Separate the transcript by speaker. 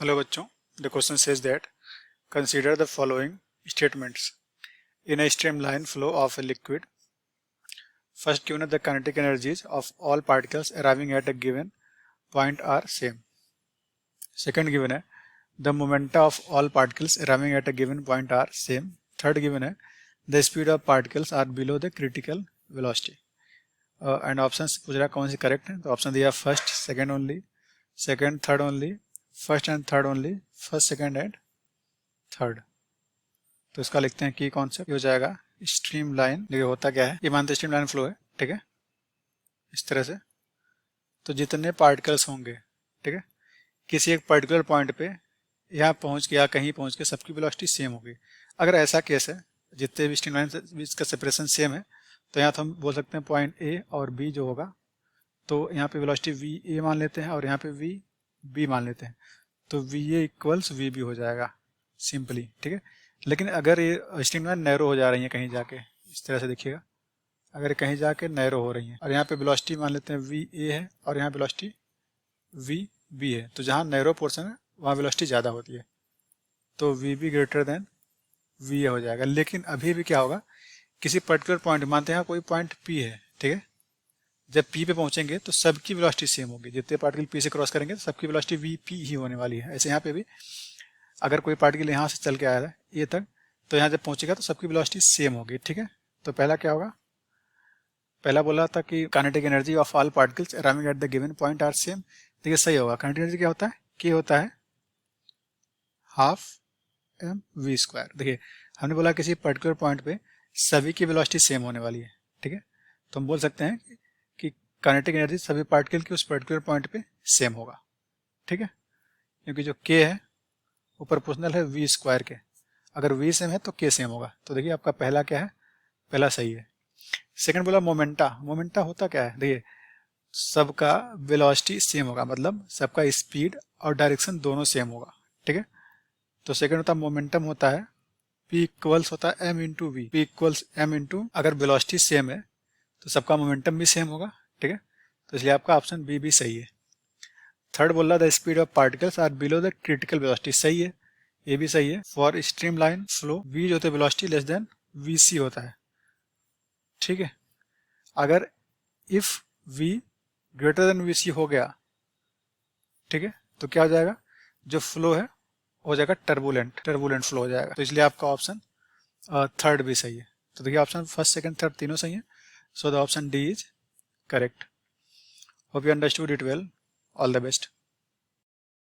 Speaker 1: Hello बच्चों, the question says that consider the following statements in a streamline flow of a liquid. First given the kinetic energies of all particles arriving at a given point are same. Second given है the momenta of all particles arriving at a given point are same. Third given है the speed of particles are below the critical velocity. And options पूछ रहा है कौन C correct है, तो option दिया first, second only, second third only, first and third only, first second and third. तो इसका लिखते हैं कि कॉन्सेप्ट हो जाएगा स्ट्रीम लाइन। देखिए होता क्या है, ये मानते स्ट्रीम लाइन फ्लो है, ठीक है, इस तरह से। तो जितने पार्टिकल्स होंगे, ठीक है, किसी एक पर्टिकुलर पॉइंट पे यहाँ पहुँच के या कहीं पहुँच के सबकी वेलोसिटी सेम होगी। अगर ऐसा केस है, जितने भी स्ट्रीम लाइन से बीच का सेपरेशन सेम है, तो यहाँ तो हम बोल सकते हैं पॉइंट ए और बी जो होगा, तो यहाँ पे वेलोसिटी वी ए मान लेते हैं और यहाँ पे वी बी मान लेते हैं, तो V A equals V B हो जाएगा सिंपली, ठीक है। लेकिन अगर ये स्ट्रीमलाइन नैरो हो जा रही है कहीं जाके, इस तरह से देखिएगा, अगर कहीं जाके नैरो हो रही है और यहाँ पे वेलोसिटी मान लेते हैं वी ए है और यहाँ वेलोसिटी वी बी है, तो जहाँ नैरो पोर्शन है वहाँ वेलोसिटी ज़्यादा होती है, तो V B greater than V A हो जाएगा। लेकिन अभी भी क्या होगा, किसी पर्टिकुलर पॉइंट, मानते हैं कोई पॉइंट पी है, ठीक है, जब पी पे पहुंचेंगे तो सबकी वेलोसिटी सेम होगी। जितने पार्टिकल पी से क्रॉस करेंगे तो सबकी वेलोसिटी वी पी ही होने वाली है। ऐसे यहाँ पे भी अगर कोई पार्टिकल यहाँ से चल के आया है ए तक, तो यहाँ जब पहुंचेगा तो सबकी वेलोसिटी सेम होगी, ठीक है। तो पहला क्या होगा, पहला बोला था कि kinetic energy of all particles surrounding at the given point are same. देखिए सही होगा। काइनेटिक एनर्जी क्या होता है, के होता है हाफ एम वी स्क्वायर। देखिए हमने बोला किसी पर्टिकुलर पॉइंट पे सभी की वेलोसिटी सेम होने वाली है, ठीक है, तो हम बोल सकते हैं कि काइनेटिक एनर्जी सभी पार्टिकल की उस पर्टिकुलर पॉइंट पे सेम होगा, ठीक है, क्योंकि जो के है वो प्रोपोर्शनल है वी स्क्वायर के। अगर वी सेम है तो के सेम होगा। तो देखिए आपका पहला क्या है, पहला सही है। सेकंड बोला मोमेंटा। मोमेंटा होता क्या है, देखिए सबका वेलोसिटी सेम होगा, मतलब सबका स्पीड और डायरेक्शन दोनों सेम होगा, ठीक है। तो सेकंड होता है मोमेंटम, होता है P इक्वल्स होता है m into V. P equals m into, अगर वेलोसिटी सेम है तो सबका मोमेंटम भी सेम होगा, ठीक है, तो इसलिए आपका ऑप्शन बी भी सही है। थर्ड बोल रहा the speed of particles are below the critical velocity, सही है, ये भी सही है। For streamline flow V जो होता है velocity less than V C होता है, ठीक है। अगर if V greater than V C हो गया, ठीक है, तो क्या हो जाएगा, जो फ्लो है हो जाएगा टर्बुलेंट, टर्बुलेंट फ्लो हो जाएगा। तो इसलिए आपका ऑप्शन थर्ड भी सही है। तो देखिए ऑप्शन फर्स्ट सेकंड थर्ड तीनों सही है, so the option D is correct. Hope you understood it well. All the best.